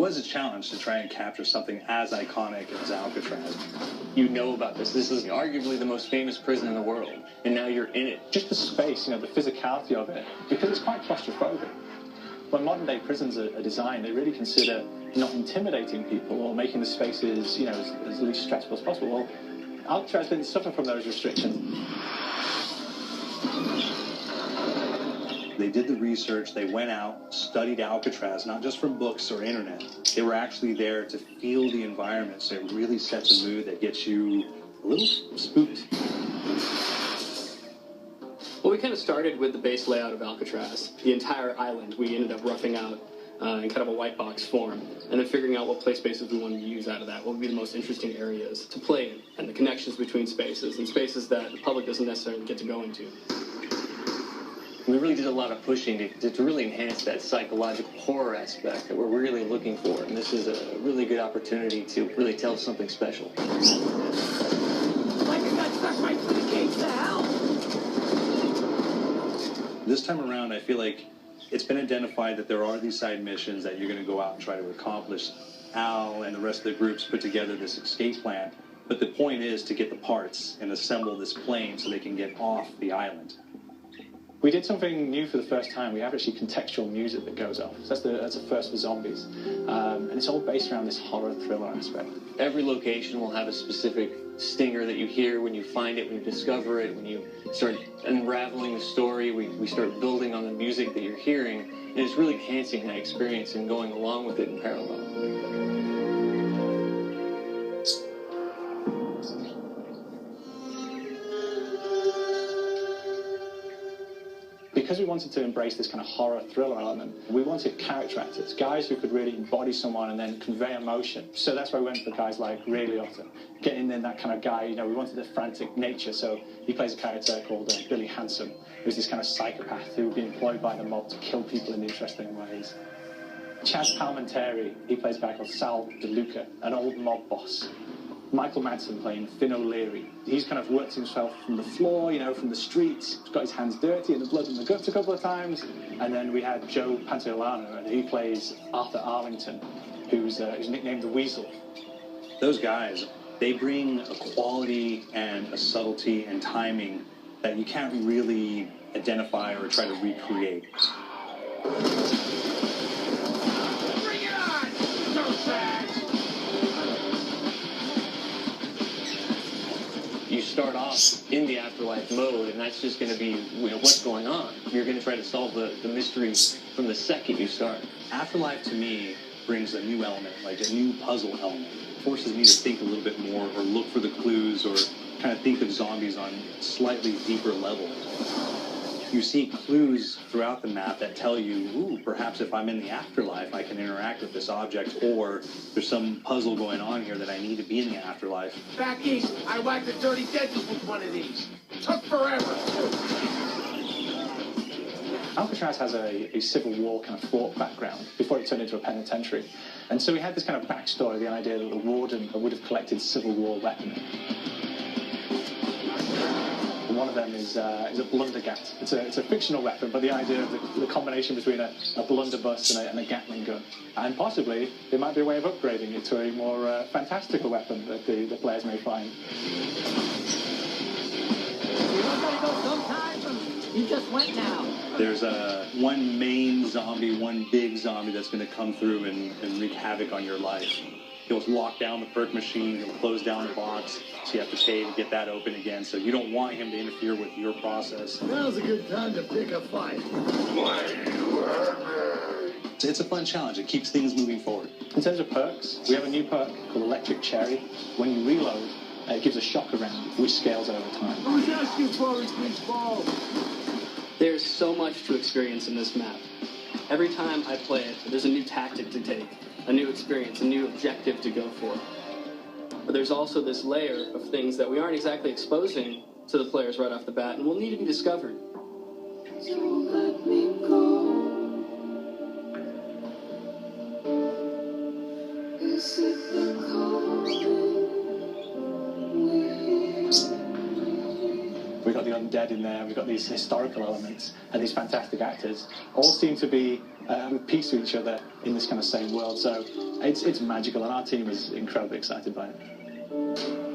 was a challenge to try and capture something as iconic as Alcatraz. You know about this. This is arguably the most famous prison in the world, and now you're in it. Just the space, the physicality of it, because it's quite claustrophobic. When modern-day prisons are designed, they really consider not intimidating people or making the spaces, as least stressful as possible. Well, Alcatraz didn't suffer from those restrictions. They did the research, they went out, studied Alcatraz, not just from books or internet. They were actually there to feel the environment, so it really sets a mood that gets you a little spooked. Well, we kind of started with the base layout of Alcatraz. The entire island we ended up roughing out in kind of a white box form, and then figuring out what play spaces we wanted to use out of that, what would be the most interesting areas to play in, and the connections between spaces, and spaces that the public doesn't necessarily get to go into. We really did a lot of pushing to really enhance that psychological horror aspect that we're really looking for, and this is a really good opportunity to really tell something special. Like I got stuck right through the gates to hell! This time around, I feel like it's been identified that there are these side missions that you're going to go out and try to accomplish. Al and the rest of the groups put together this escape plan, but the point is to get the parts and assemble this plane so they can get off the island. We did something new for the first time. We have actually contextual music that goes off. So that's the first for zombies. And it's all based around this horror thriller aspect. Every location will have a specific stinger that you hear when you find it, when you discover it, when you start unraveling the story, we start building on the music that you're hearing, and it's really enhancing that experience and going along with it in parallel. Because we wanted to embrace this kind of horror thriller element, we wanted character actors, guys who could really embody someone and then convey emotion. So that's why we went for guys like Ray Liotta, getting in that kind of guy. We wanted a frantic nature, so he plays a character called Billy Handsome, who's this kind of psychopath who would be employed by the mob to kill people in interesting ways. Chaz Palminteri, he plays a guy called Sal DeLuca, an old mob boss. Michael Madsen playing Finn O'Leary. He's kind of worked himself from the floor, from the streets. He's got his hands dirty and the blood in the guts a couple of times. And then we had Joe Pantoliano, and he plays Arthur Arlington, who's nicknamed the Weasel. Those guys, they bring a quality and a subtlety and timing that you can't really identify or try to recreate. Bring it on! So sad! You start off in the afterlife mode, and that's just going to be what's going on. You're going to try to solve the mystery from the second you start. Afterlife, to me, brings a new element, like a new puzzle element. It forces me to think a little bit more, or look for the clues, or kind of think of zombies on a slightly deeper level. You see clues throughout the map that tell you, ooh, perhaps if I'm in the afterlife, I can interact with this object, or there's some puzzle going on here that I need to be in the afterlife. Back east, I whacked a dirty dentist with one of these. Took forever. Alcatraz has a Civil War kind of fort background before it turned into a penitentiary. And so we had this kind of backstory, the idea that the warden would have collected Civil War weaponry. One of them is a blundergat. It's a fictional weapon, but the idea of the combination between a blunderbuss and a Gatling gun. And possibly, there might be a way of upgrading it to a more fantastical weapon that the players may find. You don't gotta go sometime? You just went now. There's one main zombie, one big zombie that's going to come through and wreak havoc on your life. He'll lock down the perk machine, he'll close down the box, so you have to pay to get that open again. So you don't want him to interfere with your process. Now's a good time to pick a fight. It's a fun challenge. It keeps things moving forward. In terms of perks, we have a new perk called Electric Cherry. When you reload, it gives a shock around, which scales over time. Who's asking for it, please fall? There's so much to experience in this map. Every time I play it, there's a new tactic to take, a new experience, a new objective to go for. But there's also this layer of things that we aren't exactly exposing to the players right off the bat and will need to be discovered. So let me go. Is it the calling? We got the undead in there, we've got these historical elements, and these fantastic actors all seem to be at peace with each other in this kind of same world. So it's magical, and our team is incredibly excited by it.